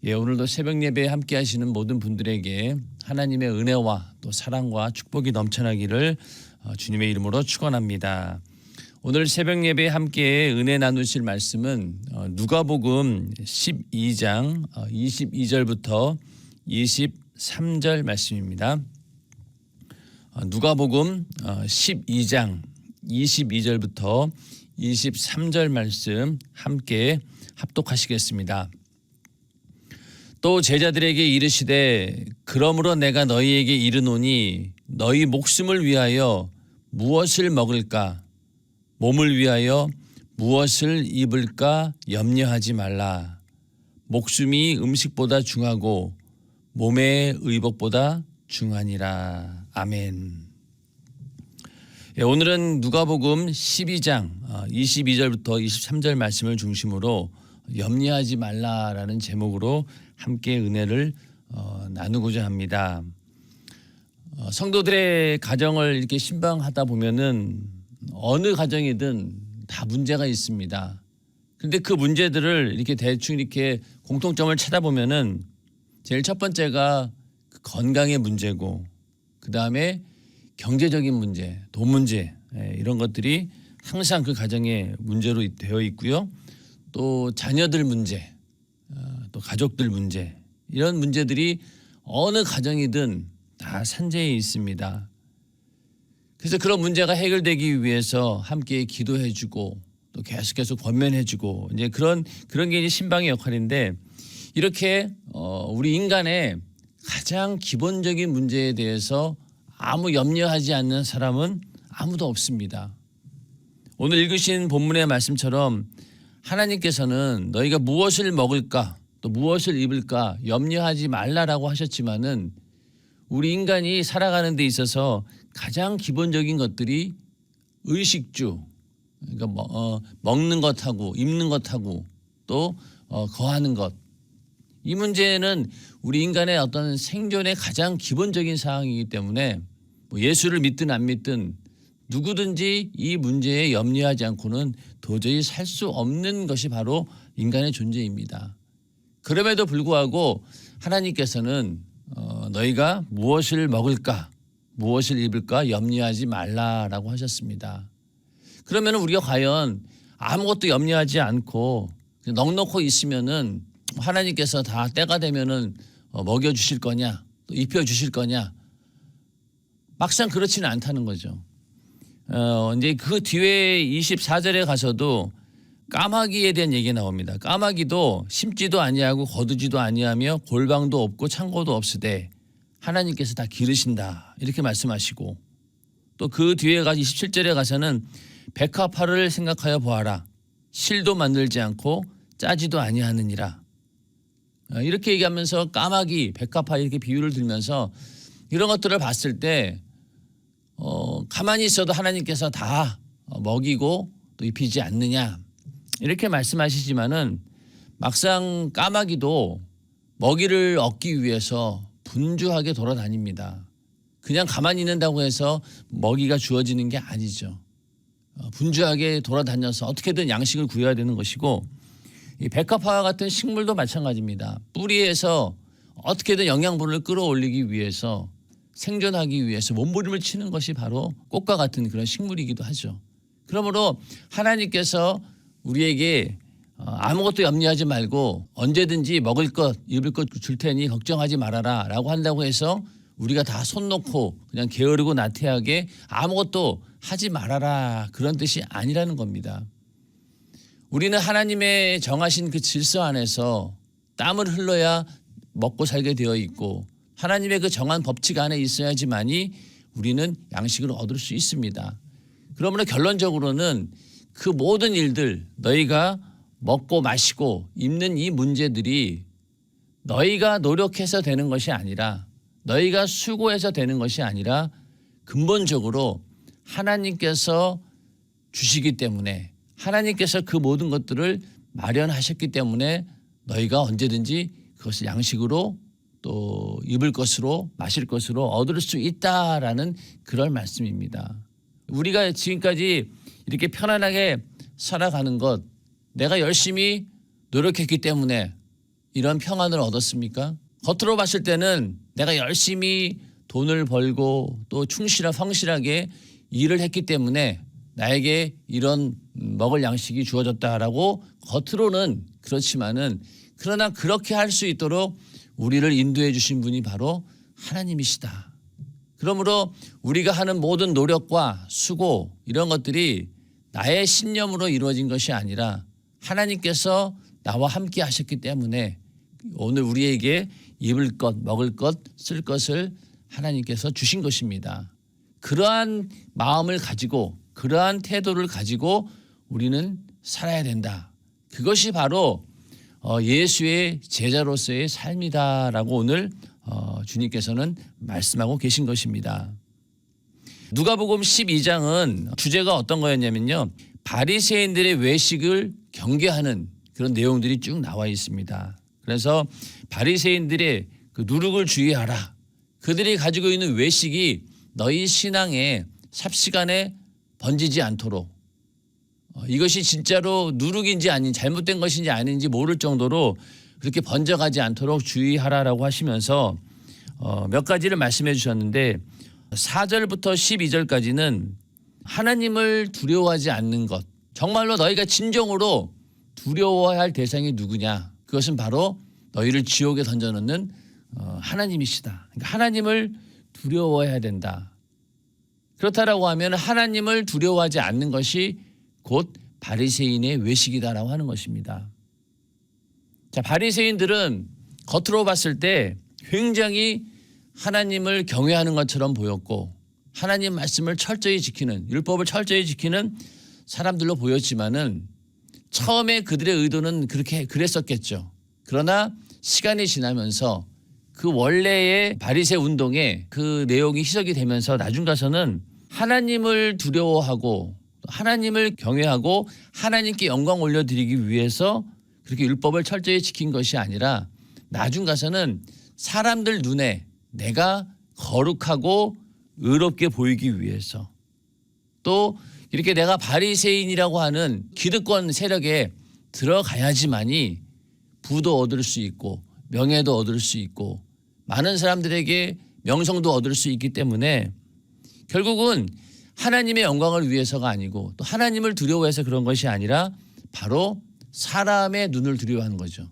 오늘도 새벽 예배에 함께 하시는 모든 분들에게 하나님의 은혜와 또 사랑과 축복이 넘쳐나기를 주님의 이름으로 축원합니다. 오늘 새벽 예배에 함께 은혜 나누실 말씀은 누가복음 12장 22절부터 23절 말씀입니다. 누가복음 12장 22절부터 23절 말씀 함께 합독하시겠습니다. 또 제자들에게 이르시되 그러므로 내가 너희에게 이르노니 너희 목숨을 위하여 무엇을 먹을까 몸을 위하여 무엇을 입을까 염려하지 말라. 목숨이 음식보다 중하고 몸의 의복보다 중하니라. 아멘. 오늘은 누가복음 12장 22절부터 23절 말씀을 중심으로 염려하지 말라라는 제목으로 함께 은혜를 나누고자 합니다. 성도들의 가정을 이렇게 신방하다 보면은 어느 가정이든 다 문제가 있습니다. 그런데 그 문제들을 이렇게 대충 이렇게 공통점을 찾아보면은 제일 첫 번째가 건강의 문제고, 그 다음에 경제적인 문제, 돈 문제, 이런 것들이 항상 그 가정의 문제로 되어 있고요. 또 자녀들 문제, 또 가족들 문제, 이런 문제들이 어느 가정이든 다 산재해 있습니다. 그래서 그런 문제가 해결되기 위해서 함께 기도해주고 또 계속해서 권면해주고 이제 그런 게 이제 신방의 역할인데, 이렇게 우리 인간의 가장 기본적인 문제에 대해서 아무 염려하지 않는 사람은 아무도 없습니다. 오늘 읽으신 본문의 말씀처럼 하나님께서는 너희가 무엇을 먹을까 또 무엇을 입을까 염려하지 말라라고 하셨지만은 우리 인간이 살아가는 데 있어서 가장 기본적인 것들이 의식주, 그러니까 먹는 것하고 입는 것하고 또 거하는 것, 이 문제는 우리 인간의 어떤 생존의 가장 기본적인 사항이기 때문에 예수를 믿든 안 믿든 누구든지 이 문제에 염려하지 않고는 도저히 살 수 없는 것이 바로 인간의 존재입니다. 그럼에도 불구하고 하나님께서는 너희가 무엇을 먹을까 무엇을 입을까 염려하지 말라라고 하셨습니다. 그러면 우리가 과연 아무것도 염려하지 않고 넉넉히 있으면은 하나님께서 다 때가 되면은 먹여주실 거냐 또 입혀주실 거냐, 막상 그렇지는 않다는 거죠. 이제 그 뒤에 24절에 가서도 까마귀에 대한 얘기가 나옵니다. 까마귀도 심지도 아니하고 거두지도 아니하며 골방도 없고 창고도 없으되 하나님께서 다 기르신다, 이렇게 말씀하시고, 또 그 뒤에 가서 27절에 가서는 백합화를 생각하여 보아라. 실도 만들지 않고 짜지도 아니하느니라. 이렇게 얘기하면서 까마귀, 백합화 이렇게 비유를 들면서 이런 것들을 봤을 때 가만히 있어도 하나님께서 다 먹이고 또 입히지 않느냐, 이렇게 말씀하시지만은 막상 까마귀도 먹이를 얻기 위해서 분주하게 돌아다닙니다. 그냥 가만히 있는다고 해서 먹이가 주어지는 게 아니죠. 분주하게 돌아다녀서 어떻게든 양식을 구해야 되는 것이고, 이 백합화와 같은 식물도 마찬가지입니다. 뿌리에서 어떻게든 영양분을 끌어올리기 위해서, 생존하기 위해서 몸부림을 치는 것이 바로 꽃과 같은 그런 식물이기도 하죠. 그러므로 하나님께서 우리에게 아무것도 염려하지 말고 언제든지 먹을 것 입을 것 줄 테니 걱정하지 말아라 라고 한다고 해서 우리가 다 손 놓고 그냥 게으르고 나태하게 아무것도 하지 말아라, 그런 뜻이 아니라는 겁니다. 우리는 하나님의 정하신 그 질서 안에서 땀을 흘러야 먹고 살게 되어 있고, 하나님의 그 정한 법칙 안에 있어야지만이 우리는 양식을 얻을 수 있습니다. 그러므로 결론적으로는 그 모든 일들, 너희가 먹고 마시고 입는 이 문제들이 너희가 노력해서 되는 것이 아니라, 너희가 수고해서 되는 것이 아니라 근본적으로 하나님께서 주시기 때문에, 하나님께서 그 모든 것들을 마련하셨기 때문에 너희가 언제든지 그것을 양식으로 또 입을 것으로 마실 것으로 얻을 수 있다라는 그런 말씀입니다. 우리가 지금까지 이렇게 편안하게 살아가는 것, 내가 열심히 노력했기 때문에 이런 평안을 얻었습니까? 겉으로 봤을 때는 내가 열심히 돈을 벌고 또 성실하게 일을 했기 때문에 나에게 이런 먹을 양식이 주어졌다라고 겉으로는 그렇지만은, 그러나 그렇게 할 수 있도록 우리를 인도해 주신 분이 바로 하나님이시다. 그러므로 우리가 하는 모든 노력과 수고, 이런 것들이 나의 신념으로 이루어진 것이 아니라 하나님께서 나와 함께 하셨기 때문에 오늘 우리에게 입을 것, 먹을 것, 쓸 것을 하나님께서 주신 것입니다. 그러한 마음을 가지고, 그러한 태도를 가지고 우리는 살아야 된다. 그것이 바로 예수의 제자로서의 삶이다라고 오늘 주님께서는 말씀하고 계신 것입니다. 누가복음 12장은 주제가 어떤 거였냐면요, 바리새인들의 외식을 경계하는 그런 내용들이 쭉 나와 있습니다. 그래서 바리새인들의 그 누룩을 주의하라. 그들이 가지고 있는 외식이 너희 신앙에 삽시간에 번지지 않도록, 이것이 진짜로 누룩인지 아닌 잘못된 것인지 아닌지 모를 정도로 그렇게 번져가지 않도록 주의하라라고 하시면서 몇 가지를 말씀해 주셨는데, 4절부터 12절까지는 하나님을 두려워하지 않는 것, 정말로 너희가 진정으로 두려워해야 할 대상이 누구냐, 그것은 바로 너희를 지옥에 던져놓는 하나님이시다. 그러니까 하나님을 두려워해야 된다. 그렇다라고 하면 하나님을 두려워하지 않는 것이 곧 바리새인의 외식이다라고 하는 것입니다. 자, 바리새인들은 겉으로 봤을 때 굉장히 하나님을 경외하는 것처럼 보였고, 하나님 말씀을 철저히 지키는, 율법을 철저히 지키는 사람들로 보였지만은 처음에 그들의 의도는 그랬었겠죠. 그러나 시간이 지나면서 그 원래의 바리새 운동의 그 내용이 희석이 되면서 나중 가서는 하나님을 두려워하고 하나님을 경외하고 하나님께 영광 올려드리기 위해서 그렇게 율법을 철저히 지킨 것이 아니라 나중 가서는 사람들 눈에 내가 거룩하고 의롭게 보이기 위해서, 또 이렇게 내가 바리새인이라고 하는 기득권 세력에 들어가야지만이 부도 얻을 수 있고 명예도 얻을 수 있고 많은 사람들에게 명성도 얻을 수 있기 때문에 결국은 하나님의 영광을 위해서가 아니고 또 하나님을 두려워해서 그런 것이 아니라 바로 사람의 눈을 두려워하는 거죠.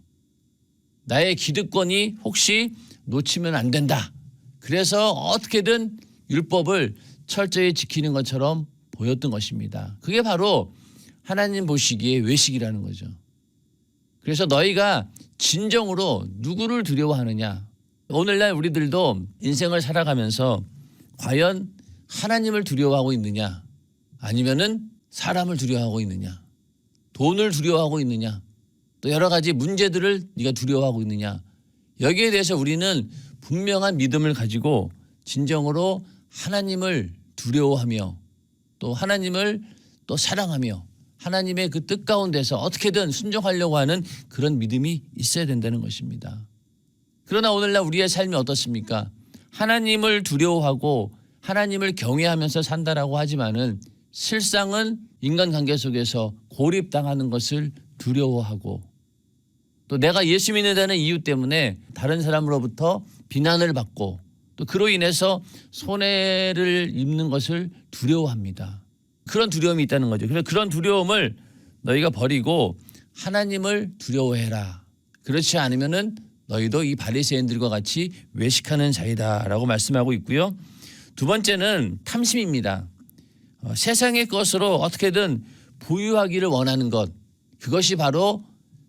나의 기득권이 혹시 놓치면 안 된다. 그래서 어떻게든 율법을 철저히 지키는 것처럼 보였던 것입니다. 그게 바로 하나님 보시기에 외식이라는 거죠. 그래서 너희가 진정으로 누구를 두려워하느냐. 오늘날 우리들도 인생을 살아가면서 과연 하나님을 두려워하고 있느냐, 아니면은 사람을 두려워하고 있느냐, 돈을 두려워하고 있느냐, 또 여러 가지 문제들을 네가 두려워하고 있느냐. 여기에 대해서 우리는 분명한 믿음을 가지고 진정으로 하나님을 두려워하며 또 하나님을 또 사랑하며 하나님의 그 뜻 가운데서 어떻게든 순종하려고 하는 그런 믿음이 있어야 된다는 것입니다. 그러나 오늘날 우리의 삶이 어떻습니까? 하나님을 두려워하고 하나님을 경외하면서 산다라고 하지만은 실상은 인간관계 속에서 고립당하는 것을 두려워하고 또 내가 예수 믿는다는 이유 때문에 다른 사람으로부터 비난을 받고 또 그로 인해서 손해를 입는 것을 두려워합니다. 그런 두려움이 있다는 거죠. 그래서 그런 두려움을 너희가 버리고 하나님을 두려워해라. 그렇지 않으면은 너희도 이 바리새인들과 같이 외식하는 자이다라고 말씀하고 있고요. 두 번째는 탐심입니다. 세상의 것으로 어떻게든 부유하기를 원하는 것, 그것이 바로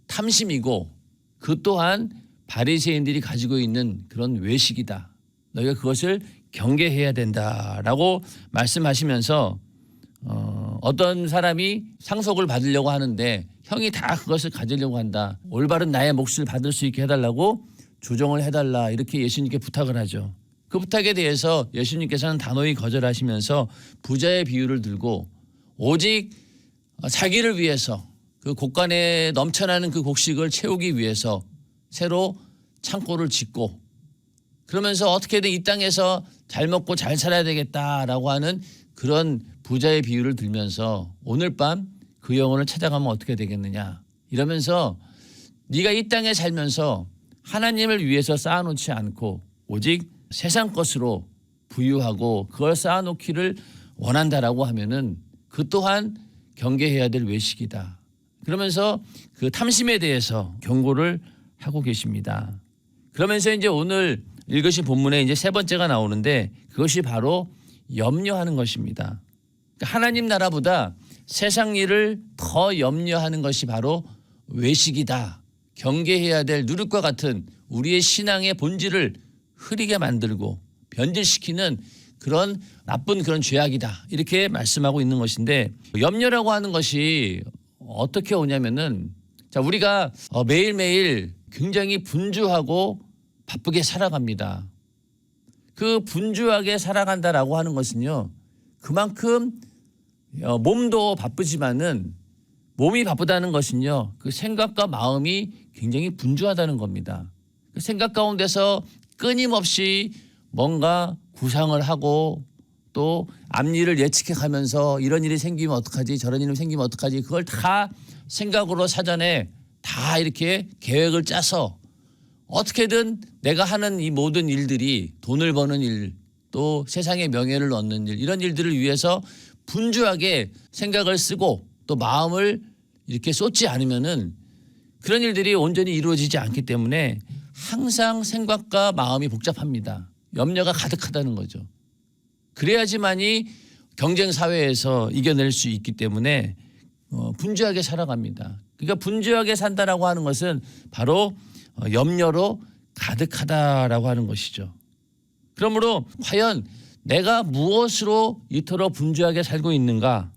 탐심이고 그 또한 바리새인들이 가지고 있는 그런 외식이다. 너희가 그것을 경계해야 된다라고 말씀하시면서 어떤 사람이 상속을 받으려고 하는데 형이 다 그것을 가지려고 한다. 올바른 나의 몫을 받을 수 있게 해달라고 조정을 해달라. 이렇게 예수님께 부탁을 하죠. 그 부탁에 대해서 예수님께서는 단호히 거절하시면서 부자의 비유를 들고 오직 자기를 위해서 그 곳간에 넘쳐나는 그 곡식을 채우기 위해서 새로 창고를 짓고 그러면서 어떻게든 이 땅에서 잘 먹고 잘 살아야 되겠다라고 하는 그런 부자의 비유를 들면서 오늘 밤 그 영혼을 찾아가면 어떻게 되겠느냐 이러면서 네가 이 땅에 살면서 하나님을 위해서 쌓아놓지 않고 오직 세상 것으로 부유하고 그걸 쌓아놓기를 원한다라고 하면은 그 또한 경계해야 될 외식이다. 그러면서 그 탐심에 대해서 경고를 하고 계십니다. 그러면서 이제 오늘 읽으신 본문에 이제 세 번째가 나오는데 그것이 바로 염려하는 것입니다. 그러니까 하나님 나라보다 세상 일을 더 염려하는 것이 바로 외식이다. 경계해야 될 누룩과 같은 우리의 신앙의 본질을 흐리게 만들고 변질시키는 그런 나쁜 그런 죄악이다. 이렇게 말씀하고 있는 것인데 염려라고 하는 것이 어떻게 오냐면은 자, 우리가 매일매일 굉장히 분주하고 바쁘게 살아갑니다. 그 분주하게 살아간다라고 하는 것은요. 그만큼 몸도 바쁘지만은 몸이 바쁘다는 것은요. 그 생각과 마음이 굉장히 분주하다는 겁니다. 그 생각 가운데서 끊임없이 뭔가 구상을 하고 또 앞일을 예측해 가면서 이런 일이 생기면 어떡하지 저런 일이 생기면 어떡하지 그걸 다 생각으로 사전에 다 이렇게 계획을 짜서 어떻게든 내가 하는 이 모든 일들이 돈을 버는 일 또 세상의 명예를 얻는 일 이런 일들을 위해서 분주하게 생각을 쓰고 또 마음을 이렇게 쏟지 않으면은 그런 일들이 온전히 이루어지지 않기 때문에 항상 생각과 마음이 복잡합니다. 염려가 가득하다는 거죠. 그래야지만이 경쟁 사회에서 이겨낼 수 있기 때문에 분주하게 살아갑니다. 그러니까 분주하게 산다라고 하는 것은 바로 염려로 가득하다라고 하는 것이죠. 그러므로 과연 내가 무엇으로 이토록 분주하게 살고 있는가?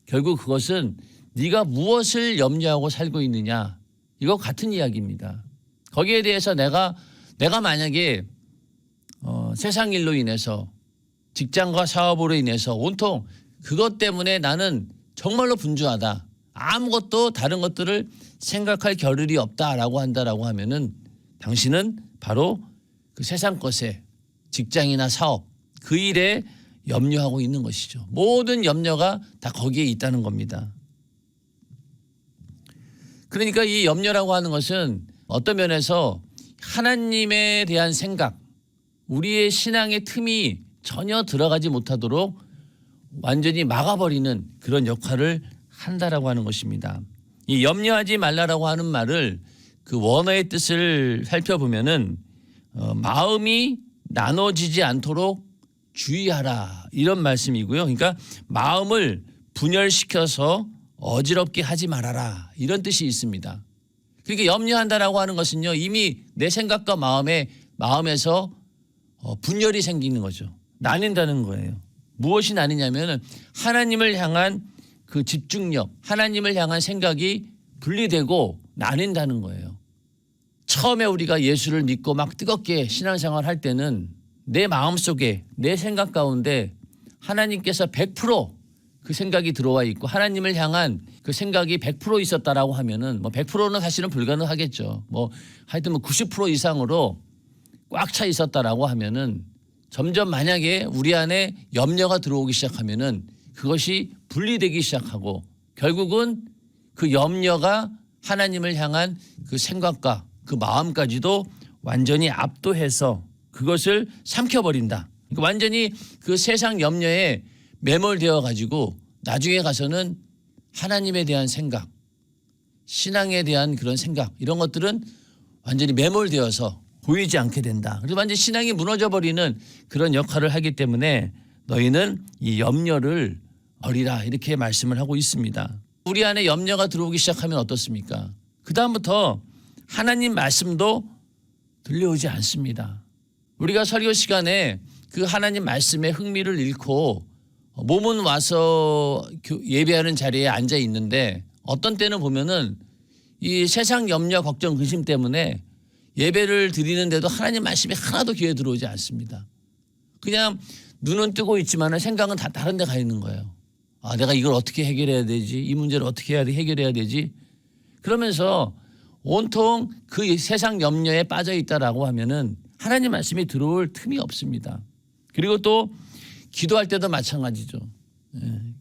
결국 그것은 네가 무엇을 염려하고 살고 있느냐? 이거 같은 이야기입니다. 거기에 대해서 내가 만약에 세상 일로 인해서 직장과 사업으로 인해서 온통 그것 때문에 나는 정말로 분주하다. 아무것도 다른 것들을 생각할 겨를이 없다라고 한다라고 하면은 당신은 바로 그 세상 것에 직장이나 사업 그 일에 염려하고 있는 것이죠. 모든 염려가 다 거기에 있다는 겁니다. 그러니까 이 염려라고 하는 것은 어떤 면에서 하나님에 대한 생각, 우리의 신앙의 틈이 전혀 들어가지 못하도록 완전히 막아버리는 그런 역할을 한다라고 하는 것입니다. 이 염려하지 말라라고 하는 말을 그 원어의 뜻을 살펴보면은 마음이 나눠지지 않도록 주의하라 이런 말씀이고요. 그러니까 마음을 분열시켜서 어지럽게 하지 말아라 이런 뜻이 있습니다. 그러니까 염려한다라고 하는 것은요 이미 내 생각과 마음에서 분열이 생기는 거죠. 나뉜다는 거예요. 무엇이 나뉘냐면은 하나님을 향한 그 집중력, 하나님을 향한 생각이 분리되고 나뉜다는 거예요. 처음에 우리가 예수를 믿고 막 뜨겁게 신앙생활 할 때는 내 마음속에 내 생각 가운데 하나님께서 100% 그 생각이 들어와 있고 하나님을 향한 그 생각이 100% 있었다라고 하면은 뭐 100%는 사실은 불가능하겠죠. 뭐 하여튼 뭐 90% 이상으로 꽉 차 있었다라고 하면은 점점 만약에 우리 안에 염려가 들어오기 시작하면은 그것이 분리되기 시작하고 결국은 그 염려가 하나님을 향한 그 생각과 그 마음까지도 완전히 압도해서 그것을 삼켜버린다. 그러니까 완전히 그 세상 염려에 매몰되어 가지고 나중에 가서는 하나님에 대한 생각, 신앙에 대한 그런 생각 이런 것들은 완전히 매몰되어서 보이지 않게 된다. 그래서 완전히 신앙이 무너져버리는 그런 역할을 하기 때문에 너희는 이 염려를 버리라 이렇게 말씀을 하고 있습니다. 우리 안에 염려가 들어오기 시작하면 어떻습니까? 그 다음부터 하나님 말씀도 들려오지 않습니다. 우리가 설교 시간에 그 하나님 말씀에 흥미를 잃고 몸은 와서 예배하는 자리에 앉아 있는데 어떤 때는 보면은 이 세상 염려, 걱정, 근심 때문에 예배를 드리는데도 하나님 말씀이 하나도 귀에 들어오지 않습니다. 그냥 눈은 뜨고 있지만 생각은 다 다른 데 가 있는 거예요. 아, 내가 이걸 어떻게 해결해야 되지? 이 문제를 어떻게 해결해야 되지? 그러면서 온통 그 세상 염려에 빠져 있다라고 하면은 하나님 말씀이 들어올 틈이 없습니다. 그리고 또 기도할 때도 마찬가지죠.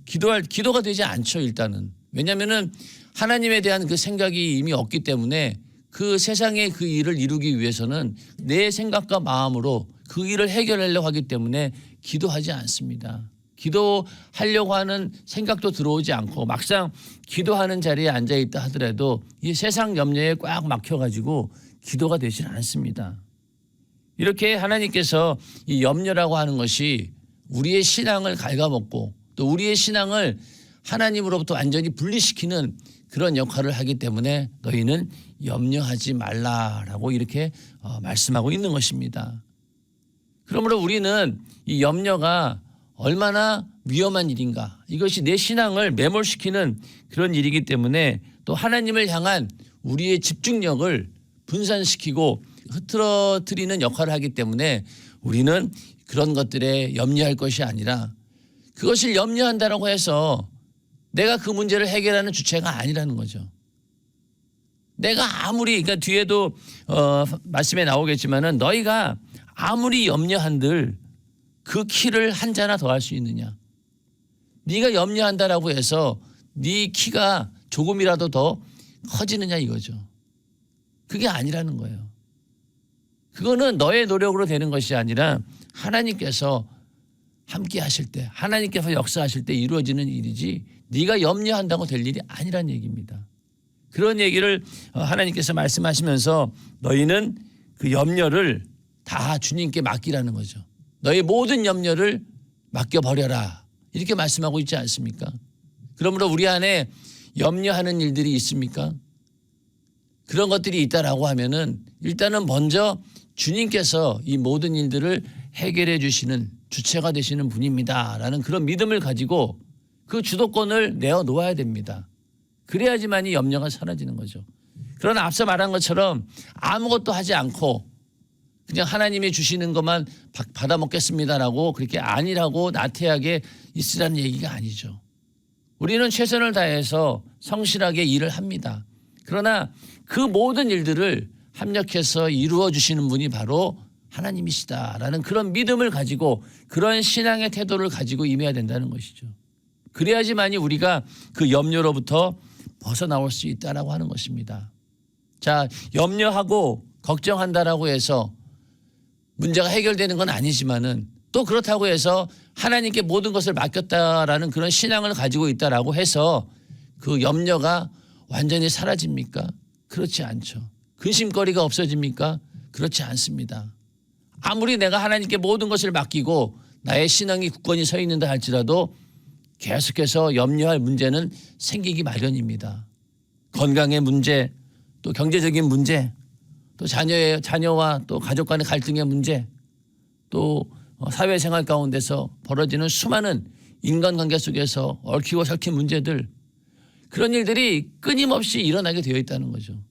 기도가 되지 않죠, 일단은. 왜냐하면은 하나님에 대한 그 생각이 이미 없기 때문에 그 세상의 그 일을 이루기 위해서는 내 생각과 마음으로 그 일을 해결하려고 하기 때문에 기도하지 않습니다. 기도하려고 하는 생각도 들어오지 않고 막상 기도하는 자리에 앉아 있다 하더라도 이 세상 염려에 꽉 막혀가지고 기도가 되질 않습니다. 이렇게 하나님께서 이 염려라고 하는 것이 우리의 신앙을 갉아먹고 또 우리의 신앙을 하나님으로부터 완전히 분리시키는 그런 역할을 하기 때문에 너희는 염려하지 말라라고 이렇게 말씀하고 있는 것입니다. 그러므로 우리는 이 염려가 얼마나 위험한 일인가, 이것이 내 신앙을 매몰시키는 그런 일이기 때문에 또 하나님을 향한 우리의 집중력을 분산시키고 흐트러뜨리는 역할을 하기 때문에 우리는 그런 것들에 염려할 것이 아니라 그것을 염려한다라고 해서 내가 그 문제를 해결하는 주체가 아니라는 거죠. 내가 아무리, 그러니까 뒤에도 말씀에 나오겠지만은 너희가 아무리 염려한들 그 키를 한 자나 더 할 수 있느냐. 네가 염려한다라고 해서 네 키가 조금이라도 더 커지느냐 이거죠. 그게 아니라는 거예요. 그거는 너의 노력으로 되는 것이 아니라 하나님께서 함께 하실 때, 하나님께서 역사하실 때 이루어지는 일이지 네가 염려한다고 될 일이 아니란 얘기입니다. 그런 얘기를 하나님께서 말씀하시면서 너희는 그 염려를 다 주님께 맡기라는 거죠. 너희 모든 염려를 맡겨버려라 이렇게 말씀하고 있지 않습니까? 그러므로 우리 안에 염려하는 일들이 있습니까? 그런 것들이 있다라고 하면은 일단은 먼저 주님께서 이 모든 일들을 해결해 주시는 주체가 되시는 분입니다라는 그런 믿음을 가지고 그 주도권을 내어놓아야 됩니다. 그래야지만 이 염려가 사라지는 거죠. 그러나 앞서 말한 것처럼 아무것도 하지 않고 그냥 하나님이 주시는 것만 받아 먹겠습니다라고 그렇게 아니라고 나태하게 있으라는 얘기가 아니죠. 우리는 최선을 다해서 성실하게 일을 합니다. 그러나 그 모든 일들을 합력해서 이루어 주시는 분이 바로 하나님이시다라는 그런 믿음을 가지고 그런 신앙의 태도를 가지고 임해야 된다는 것이죠. 그래야지만이 우리가 그 염려로부터 벗어나올 수 있다라고 하는 것입니다. 자, 염려하고 걱정한다라고 해서 문제가 해결되는 건 아니지만은 또 그렇다고 해서 하나님께 모든 것을 맡겼다라는 그런 신앙을 가지고 있다라고 해서 그 염려가 완전히 사라집니까? 그렇지 않죠. 근심거리가 없어집니까? 그렇지 않습니다. 아무리 내가 하나님께 모든 것을 맡기고 나의 신앙이 굳건히 서 있는다 할지라도 계속해서 염려할 문제는 생기기 마련입니다. 건강의 문제, 또 경제적인 문제, 또 자녀와 또 가족 간의 갈등의 문제, 또 사회생활 가운데서 벌어지는 수많은 인간관계 속에서 얽히고 설킨 문제들, 그런 일들이 끊임없이 일어나게 되어 있다는 거죠.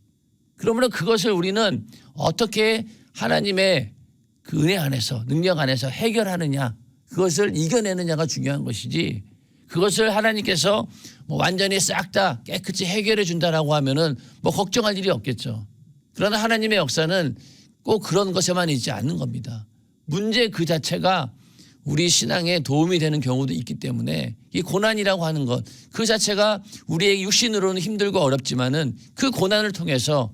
그러므로 그것을 우리는 어떻게 하나님의 그 은혜 안에서, 능력 안에서 해결하느냐, 그것을 이겨내느냐가 중요한 것이지, 그것을 하나님께서 완전히 싹 다 깨끗이 해결해 준다라고 하면은 걱정할 일이 없겠죠. 그러나 하나님의 역사는 꼭 그런 것에만 있지 않는 겁니다. 문제 그 자체가 우리 신앙에 도움이 되는 경우도 있기 때문에 이 고난이라고 하는 것 그 자체가 우리의 육신으로는 힘들고 어렵지만은 그 고난을 통해서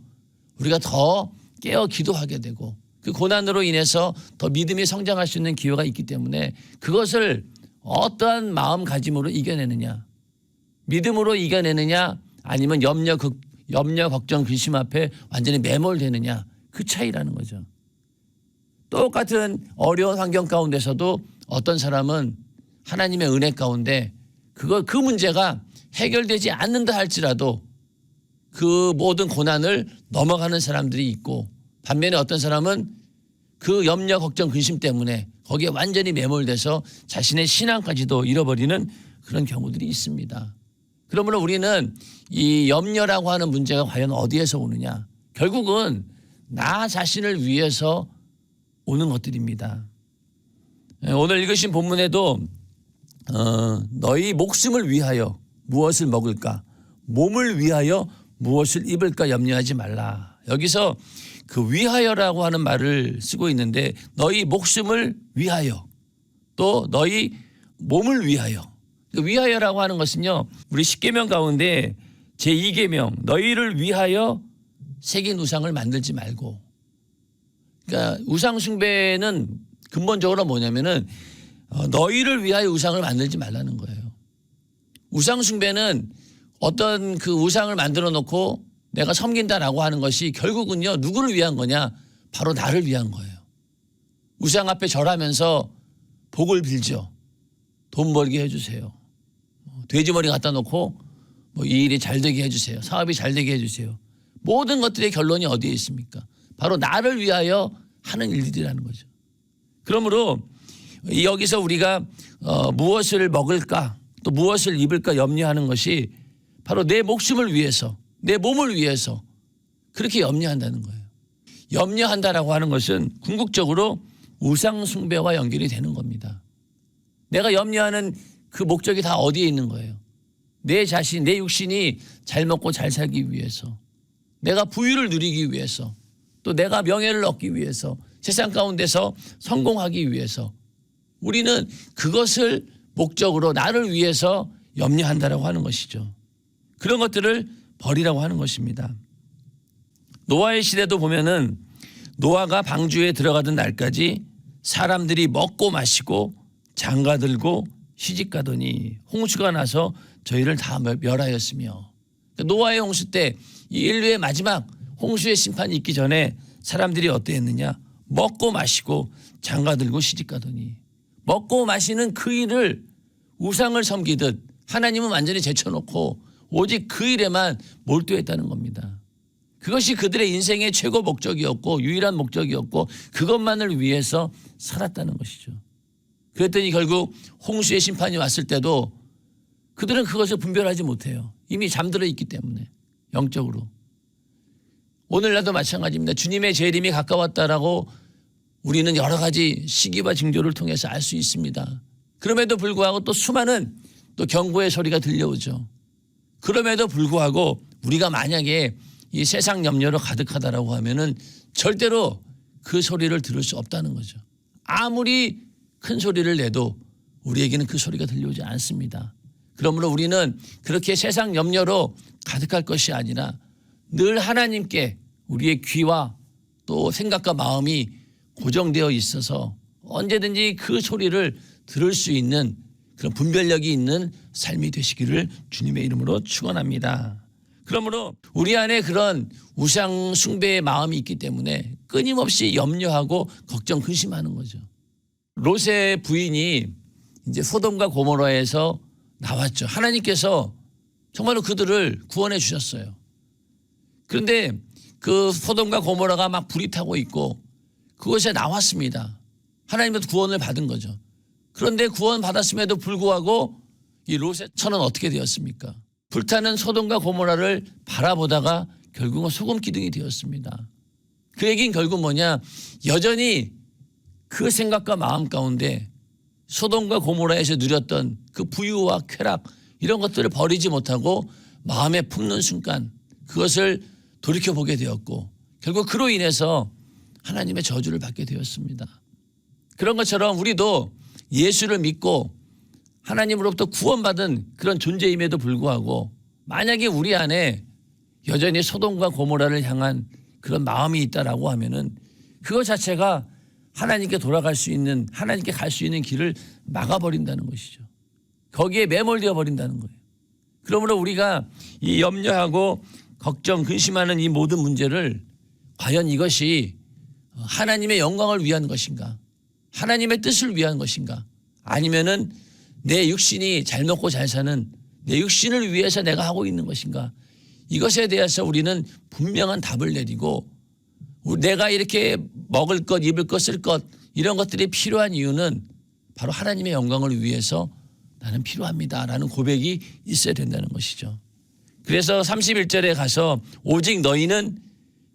우리가 더 깨어 기도하게 되고 그 고난으로 인해서 더 믿음이 성장할 수 있는 기회가 있기 때문에 그것을 어떠한 마음가짐으로 이겨내느냐, 믿음으로 이겨내느냐, 아니면 염려, 걱정, 근심 앞에 완전히 매몰되느냐, 그 차이라는 거죠. 똑같은 어려운 환경 가운데서도 어떤 사람은 하나님의 은혜 가운데 그 문제가 해결되지 않는다 할지라도 그 모든 고난을 넘어가는 사람들이 있고, 반면에 어떤 사람은 그 염려, 걱정, 근심 때문에 거기에 완전히 매몰돼서 자신의 신앙까지도 잃어버리는 그런 경우들이 있습니다. 그러므로 우리는 이 염려라고 하는 문제가 과연 어디에서 오느냐, 결국은 나 자신을 위해서 오는 것들입니다. 오늘 읽으신 본문에도 너희 목숨을 위하여 무엇을 먹을까, 몸을 위하여 무엇을 입을까 염려하지 말라. 여기서 그 위하여라고 하는 말을 쓰고 있는데 너희 목숨을 위하여 또 너희 몸을 위하여, 그 위하여라고 하는 것은요, 우리 10계명 가운데 제2계명 너희를 위하여 새긴 우상을 만들지 말고. 그러니까 우상 숭배는 근본적으로 뭐냐면은 너희를 위하여 우상을 만들지 말라는 거예요. 우상 숭배는 어떤 그 우상을 만들어 놓고 내가 섬긴다라고 하는 것이 결국은요 누구를 위한 거냐? 바로 나를 위한 거예요. 우상 앞에 절하면서 복을 빌죠. 돈 벌게 해주세요. 돼지머리 갖다 놓고 이 일이 잘 되게 해주세요. 사업이 잘 되게 해주세요. 모든 것들의 결론이 어디에 있습니까? 바로 나를 위하여 하는 일들이라는 거죠. 그러므로 여기서 우리가 무엇을 먹을까 또 무엇을 입을까 염려하는 것이 바로 내 목숨을 위해서 내 몸을 위해서 그렇게 염려한다는 거예요. 염려한다라고 하는 것은 궁극적으로 우상 숭배와 연결이 되는 겁니다. 내가 염려하는 그 목적이 다 어디에 있는 거예요? 내 자신, 내 육신이 잘 먹고 잘 살기 위해서, 내가 부유를 누리기 위해서, 또 내가 명예를 얻기 위해서, 세상 가운데서 성공하기 위해서 우리는 그것을 목적으로 나를 위해서 염려한다라고 하는 것이죠. 그런 것들을 버리라고 하는 것입니다. 노아의 시대도 보면은 노아가 방주에 들어가던 날까지 사람들이 먹고 마시고 장가들고 시집가더니 홍수가 나서 저희를 다 멸하였으며, 노아의 홍수 때 이 인류의 마지막 홍수의 심판이 있기 전에 사람들이 어땠느냐? 먹고 마시고 장가들고 시집가더니, 먹고 마시는 그 일을 우상을 섬기듯 하나님은 완전히 제쳐놓고 오직 그 일에만 몰두했다는 겁니다. 그것이 그들의 인생의 최고 목적이었고 유일한 목적이었고 그것만을 위해서 살았다는 것이죠. 그랬더니 결국 홍수의 심판이 왔을 때도 그들은 그것을 분별하지 못해요. 이미 잠들어 있기 때문에 영적으로. 오늘날도 마찬가지입니다. 주님의 재림이 가까웠다라고 우리는 여러 가지 시기와 징조를 통해서 알 수 있습니다. 그럼에도 불구하고 또 수많은 또 경고의 소리가 들려오죠. 그럼에도 불구하고 우리가 만약에 이 세상 염려로 가득하다라고 하면은 절대로 그 소리를 들을 수 없다는 거죠. 아무리 큰 소리를 내도 우리에게는 그 소리가 들려오지 않습니다. 그러므로 우리는 그렇게 세상 염려로 가득할 것이 아니라 늘 하나님께 우리의 귀와 또 생각과 마음이 고정되어 있어서 언제든지 그 소리를 들을 수 있는 그런 분별력이 있는 삶이 되시기를 주님의 이름으로 축원합니다. 그러므로 우리 안에 그런 우상 숭배의 마음이 있기 때문에 끊임없이 염려하고 걱정 근심하는 거죠. 롯의 부인이 이제 소돔과 고모라에서 나왔죠. 하나님께서 정말로 그들을 구원해 주셨어요. 그런데 그 소돔과 고모라가 막 불이 타고 있고 그곳에 나왔습니다. 하나님의 구원을 받은 거죠. 그런데 구원 받았음에도 불구하고 이 롯의 처는 어떻게 되었습니까? 불타는 소돔과 고모라를 바라보다가 결국은 소금 기둥이 되었습니다. 그 얘기는 결국 뭐냐? 여전히 그 생각과 마음 가운데 소돔과 고모라에서 누렸던 그 부유와 쾌락 이런 것들을 버리지 못하고 마음에 품는 순간 그것을 돌이켜보게 되었고 결국 그로 인해서 하나님의 저주를 받게 되었습니다. 그런 것처럼 우리도 예수를 믿고 하나님으로부터 구원받은 그런 존재임에도 불구하고 만약에 우리 안에 여전히 소돔과 고모라를 향한 그런 마음이 있다라고 하면은 그것 자체가 하나님께 돌아갈 수 있는 하나님께 갈 수 있는 길을 막아버린다는 것이죠. 거기에 매몰되어 버린다는 거예요. 그러므로 우리가 이 염려하고 걱정 근심하는 이 모든 문제를 과연 이것이 하나님의 영광을 위한 것인가? 하나님의 뜻을 위한 것인가? 아니면은 내 육신이 잘 먹고 잘 사는 내 육신을 위해서 내가 하고 있는 것인가? 이것에 대해서 우리는 분명한 답을 내리고 내가 이렇게 먹을 것, 입을 것, 쓸 것 이런 것들이 필요한 이유는 바로 하나님의 영광을 위해서 나는 필요합니다라는 고백이 있어야 된다는 것이죠. 그래서 31절에 가서 오직 너희는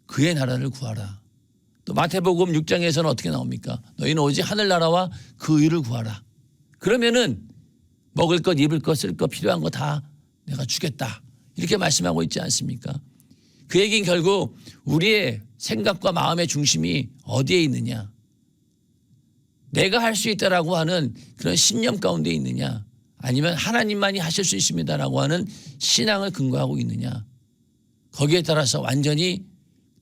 그의 나라를 구하라. 또 마태복음 6장에서는 어떻게 나옵니까? 너희는 오직 하늘나라와 그 의를 구하라. 그러면은 먹을 것, 입을 것, 쓸 것 필요한 거 다 내가 주겠다. 이렇게 말씀하고 있지 않습니까? 그 얘기는 결국 우리의 생각과 마음의 중심이 어디에 있느냐? 내가 할 수 있다라고 하는 그런 신념 가운데 있느냐? 아니면 하나님만이 하실 수 있습니다라고 하는 신앙을 근거하고 있느냐? 거기에 따라서 완전히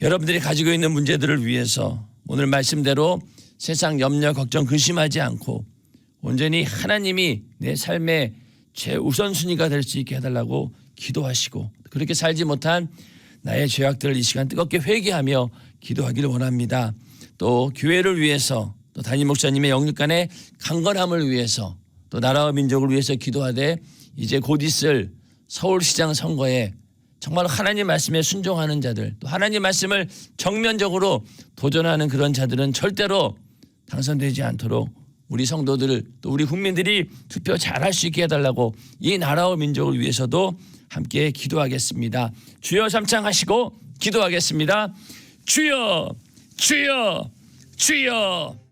여러분들이 가지고 있는 문제들을 위해서 오늘 말씀대로 세상 염려 걱정 근심하지 않고 온전히 하나님이 내 삶의 최우선순위가 될 수 있게 해달라고 기도하시고 그렇게 살지 못한 나의 죄악들을 이 시간 뜨겁게 회개하며 기도하기를 원합니다. 또 교회를 위해서 또 담임 목사님의 영육간의 강건함을 위해서 또 나라와 민족을 위해서 기도하되 이제 곧 있을 서울시장 선거에 정말 하나님 말씀에 순종하는 자들 또 하나님 말씀을 정면적으로 도전하는 그런 자들은 절대로 당선되지 않도록 우리 성도들 또 우리 국민들이 투표 잘할 수 있게 해달라고 이 나라와 민족을 위해서도 함께 기도하겠습니다. 주여 삼창하시고 기도하겠습니다. 주여 주여 주여.